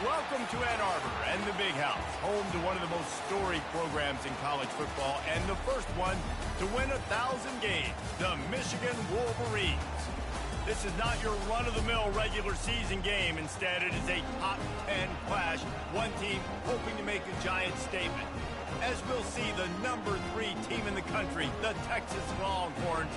Welcome to Ann Arbor and the Big House, home to one of the most storied programs in college football and the first one to win 1,000 games, the Michigan Wolverines. This is not your run-of-the-mill regular season game. Instead, it is a top 10 clash, one team hoping to make a giant statement. As we'll see, the number 3 team in the country, the Texas Longhorns,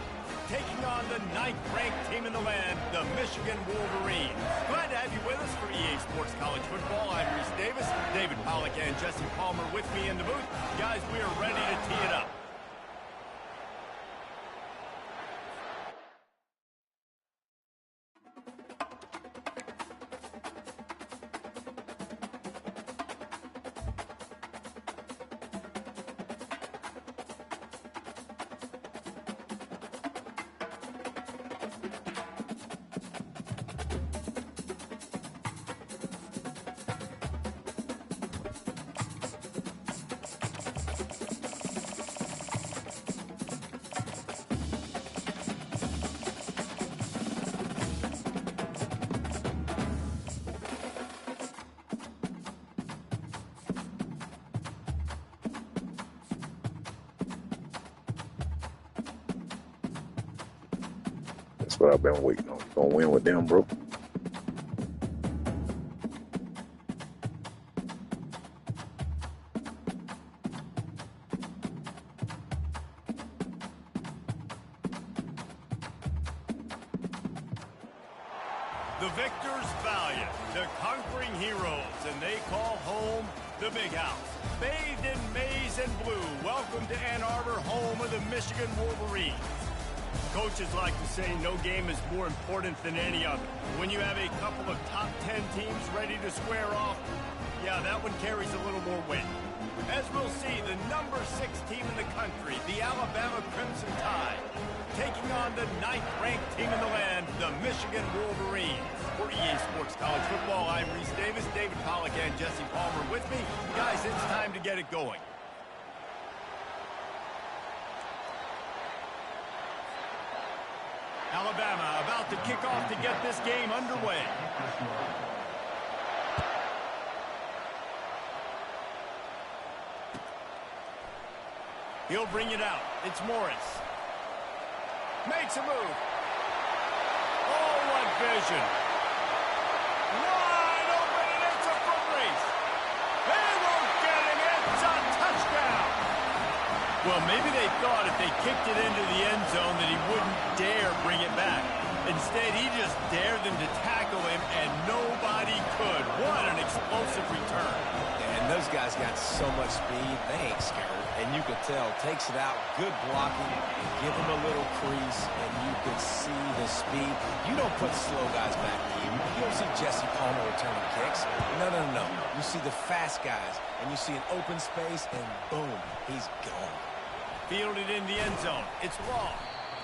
taking on the 9th-ranked team in the land, the Michigan Wolverines. Glad to have you with us for EA Sports College Football. I'm Reese Davis, David Pollack and Jesse Palmer with me in the booth. Guys, we are ready to tee it up. That's what I've been waiting on. You gonna win with them, bro? The victors valiant, the conquering heroes, and they call home the Big House. Bathed in maize and blue, welcome to Ann Arbor, home of the Michigan Wolverines. Coaches like to say no game is more important than any other. When you have a couple of top 10 teams ready to square off, yeah, that one carries a little more weight. As we'll see, the number 6 team in the country, the Alabama Crimson Tide, taking on the 9th-ranked team in the land, the Michigan Wolverines. For EA Sports College Football, I'm Reese Davis, David Pollack and Jesse Palmer with me. Guys, it's time to get it going. Alabama about to kick off to get this game underway. He'll bring it out. It's Morris. Makes a move. Oh, what vision. Wide open, and it's a foot race. They won't get him. It's a touchdown. Well, maybe they thought if they kicked it into the end zone that he wouldn't dare bring it back. Instead, he just dared them to tackle him, and nobody could. What an explosive return. And those guys got so much speed, they ain't scared. And you could tell, takes it out, good blocking, give him a little crease, and you could see the speed. You don't put slow guys back here. You don't see Jesse Palmer returning kicks. No. You see the fast guys, and you see an open space, and boom, he's gone. Fielded in the end zone. It's long.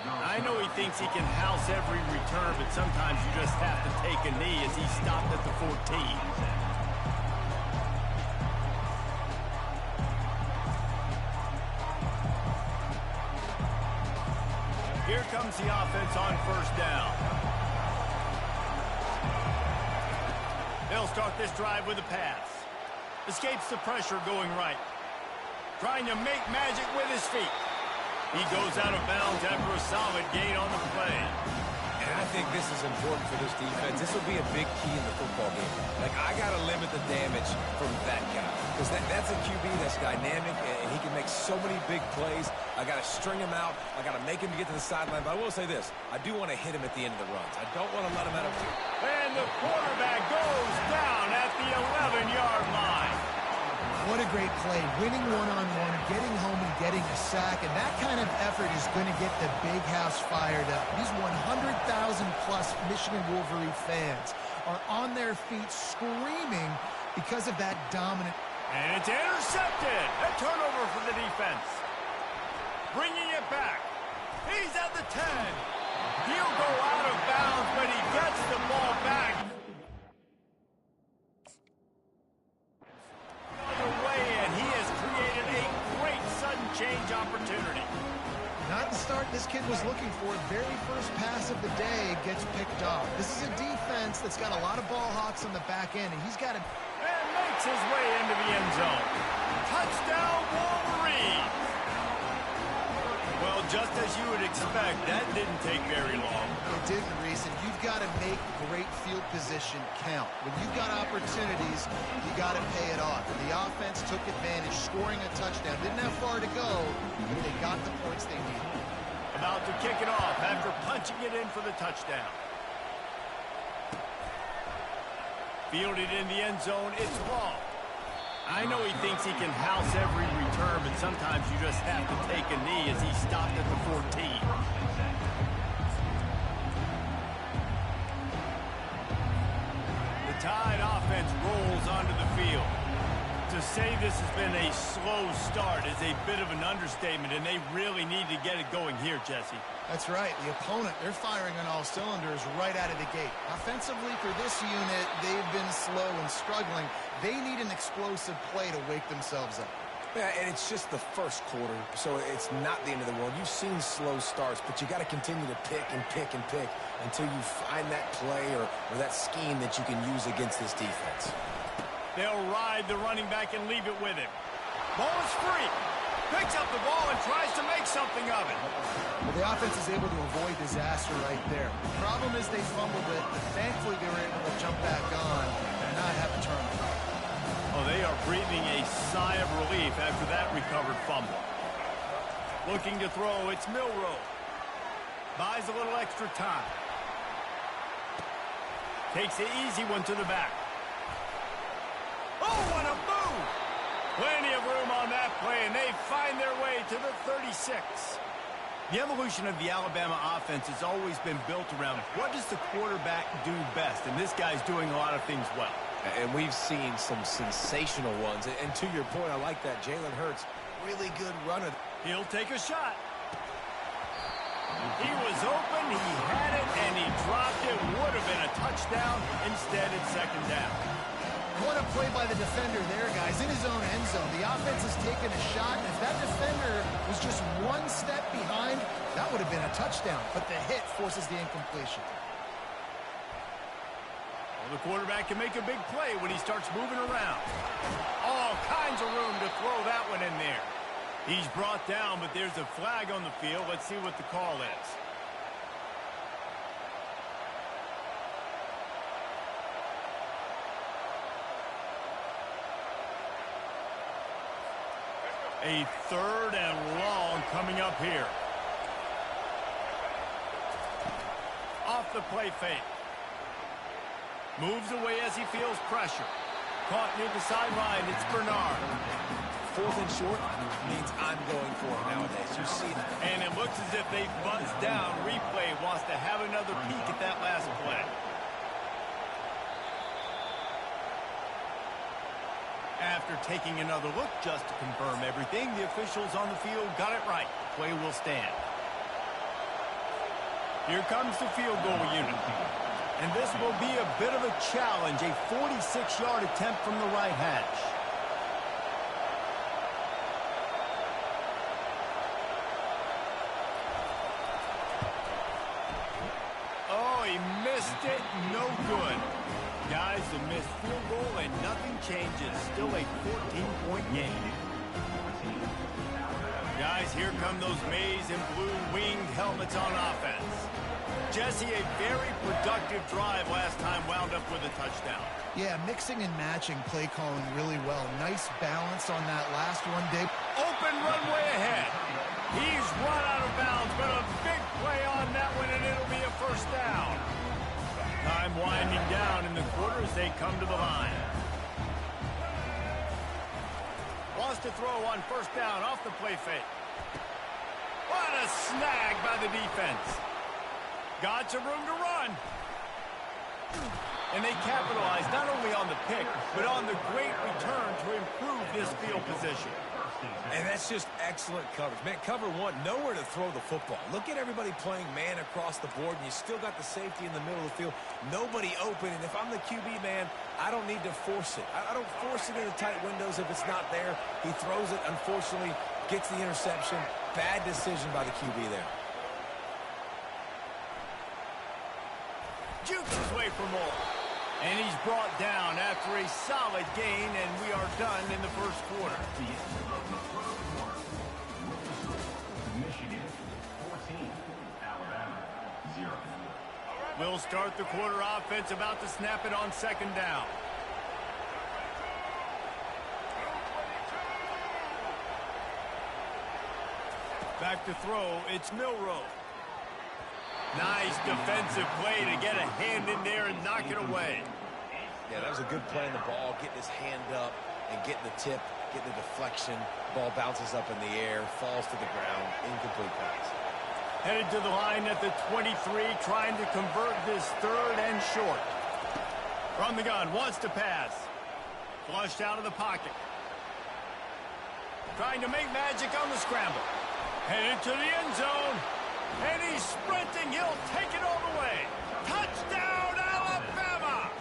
I know he thinks he can house every return, but sometimes you just have to take a knee as he stopped at the 14. Here comes the offense on first down. They'll start this drive with a pass. Escapes the pressure going right. Trying to make magic with his feet. He goes out of bounds after a solid gain on the play. And I think this is important for this defense. This will be a big key in the football game. Like, I got to limit the damage from that guy. Because that's a QB that's dynamic, and he can make so many big plays. I got to string him out. I got to make him get to the sideline. But I will say this. I do want to hit him at the end of the runs. I don't want to let him out of two. And the quarterback goes down at the 11-yard line. What a great play. Winning one-on-one, getting home and getting a sack. And that kind of effort is going to get the Big House fired up. These 100,000-plus Michigan Wolverine fans are on their feet screaming because of that dominant. And it's intercepted. A turnover for the defense. Bringing it back. He's at the 10. He'll go out of bounds, but he gets the ball back. Change opportunity. Not the start this kid was looking for. Very first pass of the day gets picked off. This is a defense defense that's got a lot of ball hawks on the back end, and he's got to... And makes his way into the end zone. Touchdown, Wolverine! Well, just as you would expect, that didn't take very long. It didn't, Reese, and you've got to make great field position count. When you've got opportunities, you got to pay it off. And the offense took advantage, scoring a touchdown. Didn't have far to go, but they got the points they needed. About to kick it off after punching it in for the touchdown. Fielded in the end zone, it's ball. I know he thinks he can house every return, but sometimes you just have to take a knee as he stopped at the 14. The Tide offense rolls onto the field. To say this has been a slow start is a bit of an understatement, and they really need to get it going here, Jesse. That's right. The opponent, they're firing on all cylinders right out of the gate. Offensively, for this unit, they've been slow and struggling. They need an explosive play to wake themselves up. Yeah, and it's just the first quarter, so it's not the end of the world. You've seen slow starts, but you got to continue to pick and pick and pick until you find that play or that scheme that you can use against this defense. They'll ride the running back and leave it with him. Ball is free. Picks up the ball and tries to make something of it. Well, the offense is able to avoid disaster right there. The problem is they fumbled it, but thankfully they were able to jump back on and not have a turnover. Oh, they are breathing a sigh of relief after that recovered fumble. Looking to throw, it's Milroe. Buys a little extra time. Takes the easy one to the back. Oh, what a move! Plenty of room on that play, and they find their way to the 36. The evolution of the Alabama offense has always been built around what does the quarterback do best, and this guy's doing a lot of things well. And we've seen some sensational ones. And to your point, I like that. Jalen Hurts, really good runner. He'll take a shot. He was open, he had it, and he dropped it. Would have been a touchdown. Instead, it's second down. What a play by the defender there, guys. In his own end zone, the offense has taken a shot, and if that defender was just one step behind, that would have been a touchdown. But the hit forces the incompletion. Well, the quarterback can make a big play when he starts moving around. All kinds of room to throw that one in there. He's brought down, but there's a flag on the field. Let's see what the call is. A third and long coming up here. Off the play fake. Moves away as he feels pressure. Caught near the sideline. It's Bernard. Fourth and short means I'm going for it nowadays. You see that. And it looks as if they buzzed down. Replay wants to have another peek at that last play. After taking another look just to confirm everything, the officials on the field got it right. Play will stand. Here comes the field goal unit. And this will be a bit of a challenge, a 46-yard attempt from the right hash. Oh, he missed it. No good. Guys, the missed field goal and nothing changes. Still a 14-point game. Guys, here come those maize and blue winged helmets on offense. Jesse, a very productive drive last time wound up with a touchdown. Yeah, mixing and matching play calling really well. Nice balance on that last one, Dave. Open runway ahead. He's run out of bounds, but a big play on that one, and it'll be a first down. Time winding down in the quarter as they come to the line. Wants to throw on first down off the play fake. What a snag by the defense. Got some room to run. And they capitalize not only on the pick, but on the great return to improve this field position. And that's just excellent coverage. Man, cover one, nowhere to throw the football. Look at everybody playing man across the board, and you still got the safety in the middle of the field. Nobody open, and if I'm the QB, man, I don't need to force it. I don't force it into tight windows if it's not there. He throws it, unfortunately, gets the interception. Bad decision by the QB there. jukes his way for more. And he's brought down after a solid gain, and we are done in the first quarter. Michigan 14, Alabama 0. We'll start the quarter offense, about to snap it on second down. Back to throw, it's Milroe. Nice defensive play to get a hand in there and knock it away. Yeah, that was a good play on the ball, getting his hand up and getting the tip, getting the deflection. Ball bounces up in the air, falls to the ground, incomplete pass. Headed to the line at the 23, trying to convert this third and short. From the gun, wants to pass. Flushed out of the pocket. Trying to make magic on the scramble. Headed to the end zone. And he's sprinting. He'll take it all the way. Touchdown, Alabama!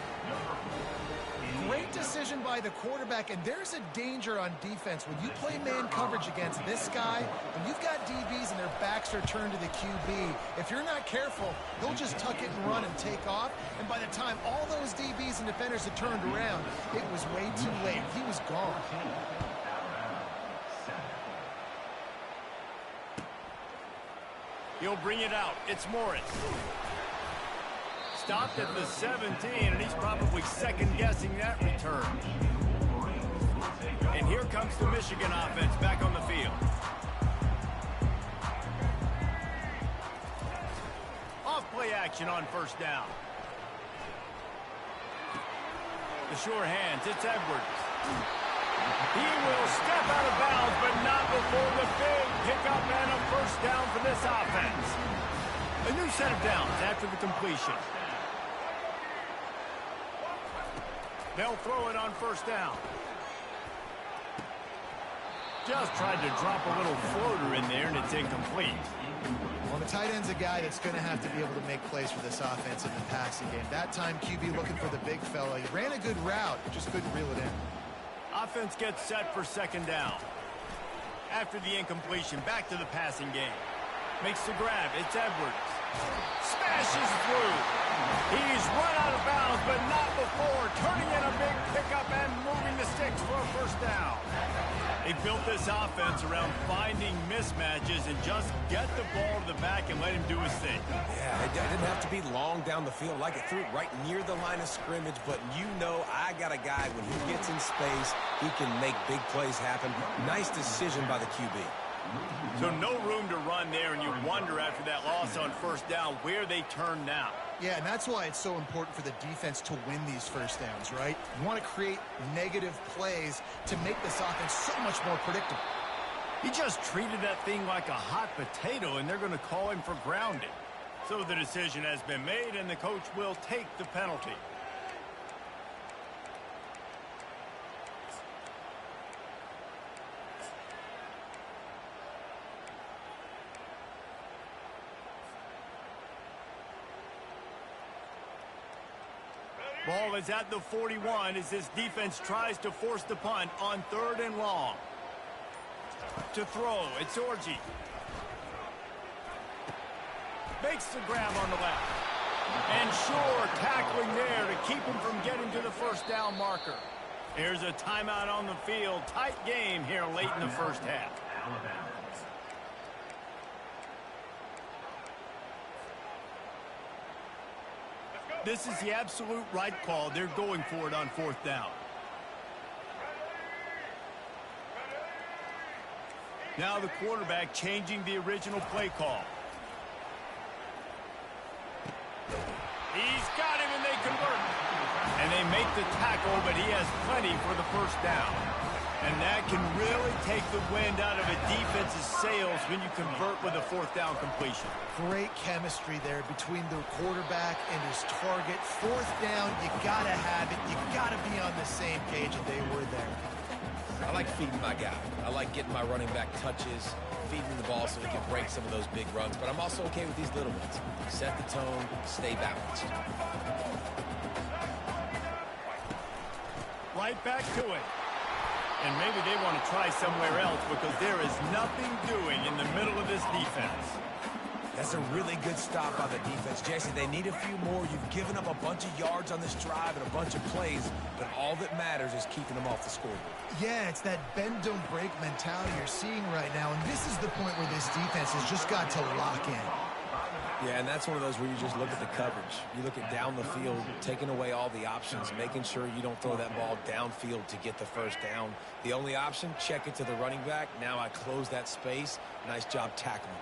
Great decision by the quarterback, and there's a danger on defense. When you play man coverage against this guy, when you've got DBs and their backs are turned to the QB, if you're not careful, he'll just tuck it and run and take off. And by the time all those DBs and defenders had turned around, it was way too late. He was gone. He'll bring it out. It's Morris. Stopped at the 17, and he's probably second-guessing that return. And here comes the Michigan offense back on the field. Off-play action on first down. The sure hands, it's Edwards. He will step out of bounds, but not before the big pickup and a first down for this offense. A new set of downs after the completion. They'll throw it on first down. Just tried to drop a little floater in there, and it's incomplete. Well, the tight end's a guy that's going to have to be able to make plays for this offense in the passing game. That time, QB looking for the big fella. He ran a good route, just couldn't reel it in. Offense gets set for second down. After the incompletion, back to the passing game. Makes the grab. It's Edwards. Smashes through. He's run out of bounds, but not before turning in a big pickup and moving the sticks for a first down. They built this offense around finding mismatches and just get the ball to the back and let him do his thing. Yeah, it didn't have to be long down the field. Like it threw it right near the line of scrimmage, but you know I got a guy, when he gets in space, he can make big plays happen. Nice decision by the QB. So no room to run there, and you wonder after that loss on first down where they turn now. Yeah, and that's why it's so important for the defense to win these first downs, right? You want to create negative plays to make this offense so much more predictable. He just treated that thing like a hot potato, and they're going to call him for grounding. So the decision has been made, and the coach will take the penalty. Ball is at the 41 as this defense tries to force the punt on third and long. To throw, it's Orji. Makes the grab on the left. And sure, tackling there to keep him from getting to the first down marker. Here's a timeout on the field. Tight game here late in the first half. This is the absolute right call. They're going for it on fourth down. Now the quarterback changing the original play call. He's got him, and they convert. And they make the tackle, but he has plenty for the first down. And that can really take the wind out of a defense's sails when you convert with a fourth down completion. Great chemistry there between the quarterback and his target. Fourth down, you got to have it. You got to be on the same page, and they were there. I like feeding my guy. I like getting my running back touches, feeding the ball so he can break some of those big runs. But I'm also okay with these little ones. Set the tone, stay balanced. Right back to it. And maybe they want to try somewhere else because there is nothing doing in the middle of this defense. That's a really good stop by the defense. Jesse, they need a few more. You've given up a bunch of yards on this drive and a bunch of plays, but all that matters is keeping them off the scoreboard. Yeah, it's that bend, don't break mentality you're seeing right now, and this is the point where this defense has just got to lock in. Yeah, and that's one of those where you just look at the coverage. You look at down the field, taking away all the options, making sure you don't throw that ball downfield to get the first down. The only option, check it to the running back. Now I close that space. Nice job tackling.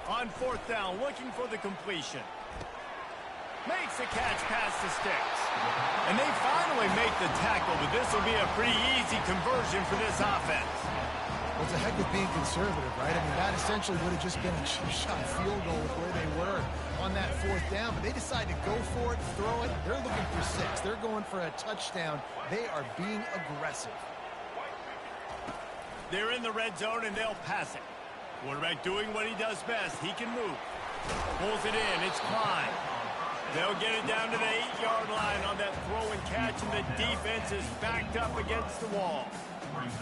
On fourth down, looking for the completion. Makes the catch past the sticks. And they finally make the tackle, but this will be a pretty easy conversion for this offense. Well, it's a heck of being conservative, right? I mean, that essentially would have just been a shot field goal with where they were on that fourth down, but they decided to go for it, throw it. They're looking for 6. They're going for a touchdown. They are being aggressive. They're in the red zone, and they'll pass it. Quarterback doing what he does best. He can move. Pulls it in. It's Klein. They'll get it down to the 8-yard line on that throw and catch, and the defense is backed up against the wall.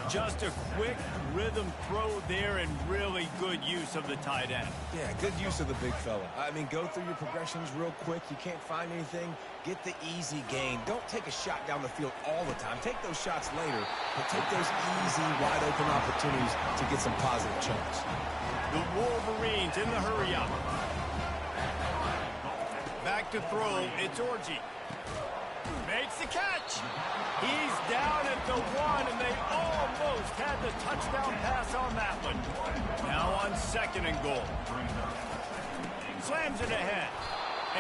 Just a quick rhythm throw there and really good use of the tight end. Yeah, good use of the big fella. I mean, go through your progressions real quick. You can't find anything. Get the easy gain. Don't take a shot down the field all the time. Take those shots later, but take those easy, wide-open opportunities to get some positive chunks. The Wolverines in the hurry-up. Back to throw. It's Orji. Makes the catch. He's down at the 1, and they almost had the touchdown pass on that one. Now on 2nd and goal. Slams it ahead.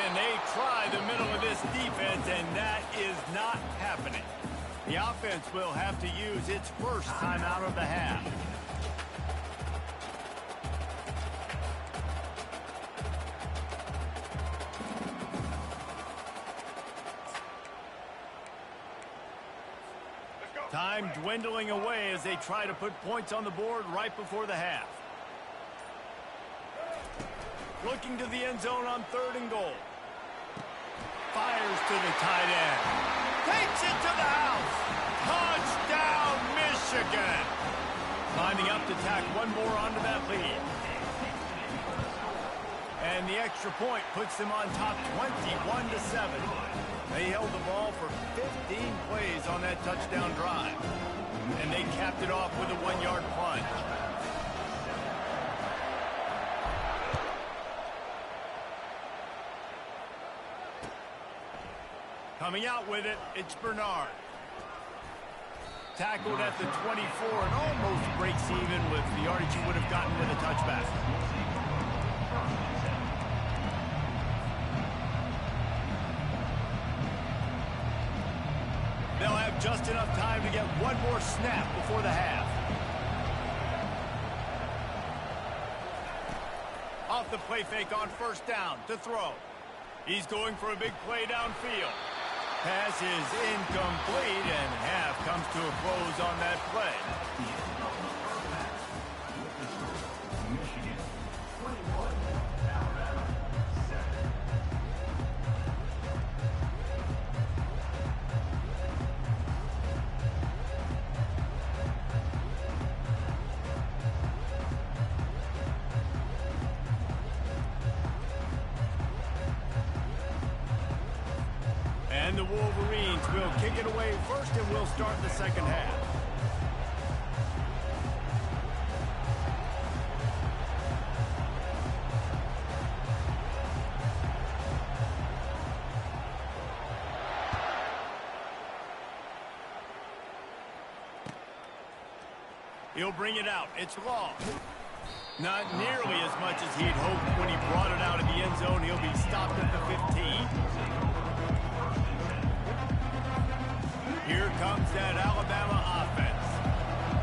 And they try the middle of this defense, and that is not happening. The offense will have to use its first timeout of the half. Time dwindling away as they try to put points on the board right before the half. Looking to the end zone on 3rd and goal. Fires to the tight end. Takes it to the house. Touchdown, Michigan. Lining up to tack one more onto that lead. And the extra point puts them on top 21-7. They held the ball for 15 plays on that touchdown drive. And they capped it off with a 1-yard plunge. Coming out with it, it's Bernard. Tackled at the 24 and almost breaks even with the yardage he would have gotten with a touchback. They'll have just enough time to get one more snap before the half. Off the play fake on 1st down to throw. He's going for a big play downfield. Pass is incomplete, and half comes to a close on that play. Michigan 21, Alabama 7. And the Wolverines will kick it away first, and we'll start the 2nd half. He'll bring it out. It's long. Not nearly as much as he'd hoped when he brought it out of the end zone. He'll be stopped at the 15. Here comes that Alabama offense.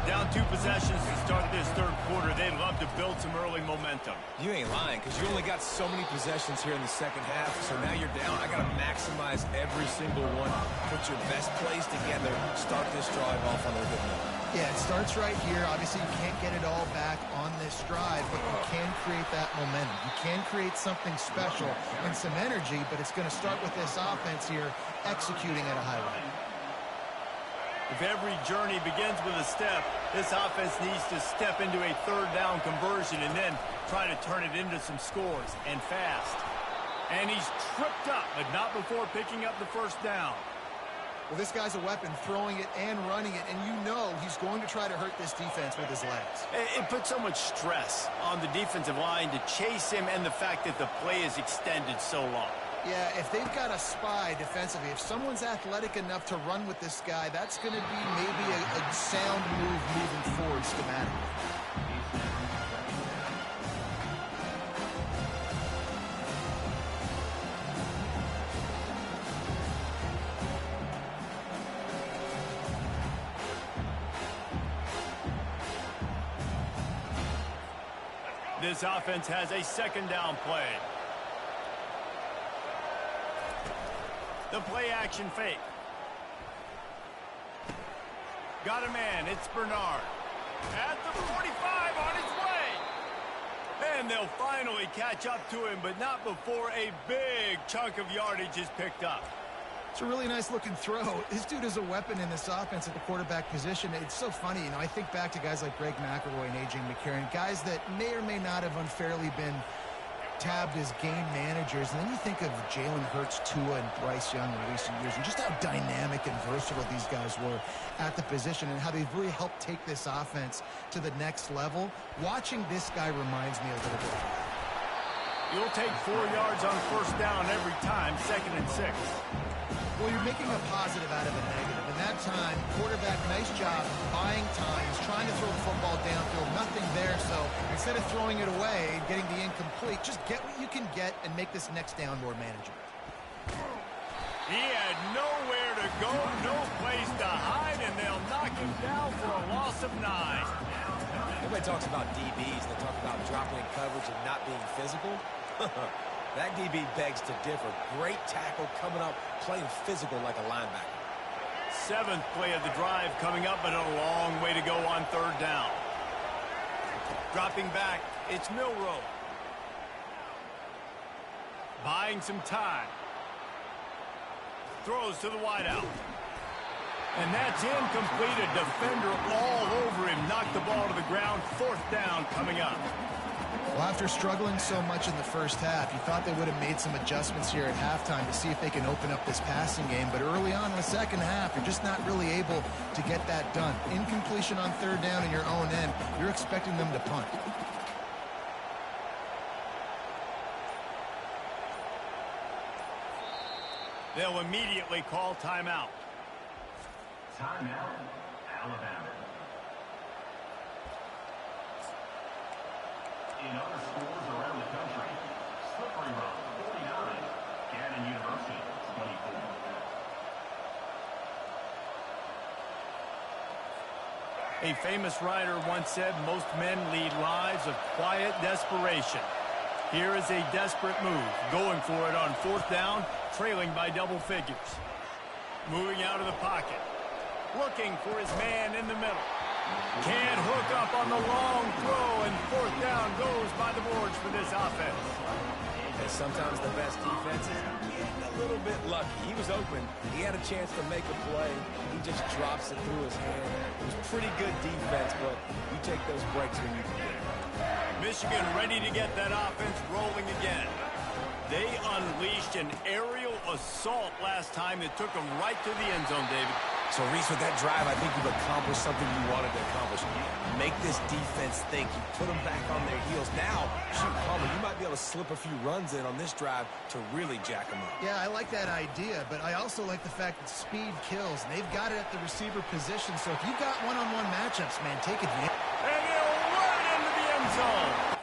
Down 2 possessions to start this 3rd quarter. They'd love to build some early momentum. You ain't lying, because you only got so many possessions here in the 2nd half, so now you're down. I got to maximize every single one. Put your best plays together. Start this drive off on a good note. Yeah, it starts right here. Obviously, you can't get it all back on this drive, but you can create that momentum. You can create something special and some energy, but it's going to start with this offense here executing at a high rate. If every journey begins with a step, this offense needs to step into a third down conversion and then try to turn it into some scores, and fast. And he's tripped up, but not before picking up the first down. Well, this guy's a weapon, throwing it and running it, and you know he's going to try to hurt this defense with his legs. It puts so much stress on the defensive line to chase him, and the fact that the play is extended so long. Yeah, if they've got a spy defensively, if someone's athletic enough to run with this guy, that's going to be maybe a sound move moving forward schematically. This offense has a second down play. The play action fake. Got a man, it's Bernard. At the 45 on his way. And they'll finally catch up to him, but not before a big chunk of yardage is picked up. It's a really nice looking throw. This dude is a weapon in this offense at the quarterback position. It's so funny, you know, I think back to guys like Greg McElroy and A.J. McCarron, guys that may or may not have unfairly been tabbed as game managers. And then you think of Jalen Hurts, Tua, and Bryce Young in recent years, and just how dynamic and versatile these guys were at the position and how they've really helped take this offense to the next level. Watching this guy reminds me a little bit of that. You'll take 4 yards on first down every time, 2nd and 6. Well, you're making a positive out of a negative. And that time, quarterback, nice job buying time. He's trying to throw the football downfield. Nothing there. So instead of throwing it away and getting the incomplete, just get what you can get and make this next down more manageable. He had nowhere to go, no place to hide, and they'll knock him down for a loss of 9. Everybody talks about DBs. They talk about dropping in coverage and not being physical. That DB begs to differ. Great tackle coming up, playing physical like a linebacker. 7th play of the drive coming up, but a long way to go on third down. Dropping back, it's Milroe. Buying some time. Throws to the wideout. And that's incomplete. A defender all over him. Knocked the ball to the ground. 4th down coming up. Well, after struggling so much in the first half, you thought they would have made some adjustments here at halftime to see if they can open up this passing game. But early on in the second half, you're just not really able to get that done. Incompletion on third down in your own end, you're expecting them to punt. They'll immediately call timeout. Timeout, Alabama. In other schools around the country, Slippery Rock, 49, Gannon University, 24. A famous writer once said, most men lead lives of quiet desperation. Here is a desperate move, going for it on 4th down, trailing by double figures. Moving out of the pocket. Looking for his man in the middle. Can't hook up on the long throw, and 4th down goes by the boards for this offense. And sometimes the best defense is getting a little bit lucky. He was open. He had a chance to make a play. He just drops it through his hand. It was pretty good defense, but you take those breaks when you can get it. Michigan ready to get that offense rolling again. They unleashed an aerial assault last time that took them right to the end zone, David. So, Reese, with that drive, I think you've accomplished something you wanted to accomplish. Make this defense think. You put them back on their heels. Now, shoot, Palmer, you might be able to slip a few runs in on this drive to really jack them up. Yeah, I like that idea, but I also like the fact that speed kills. And they've got it at the receiver position, so if you've got one-on-one matchups, man, take advantage. And they'll run into the end zone.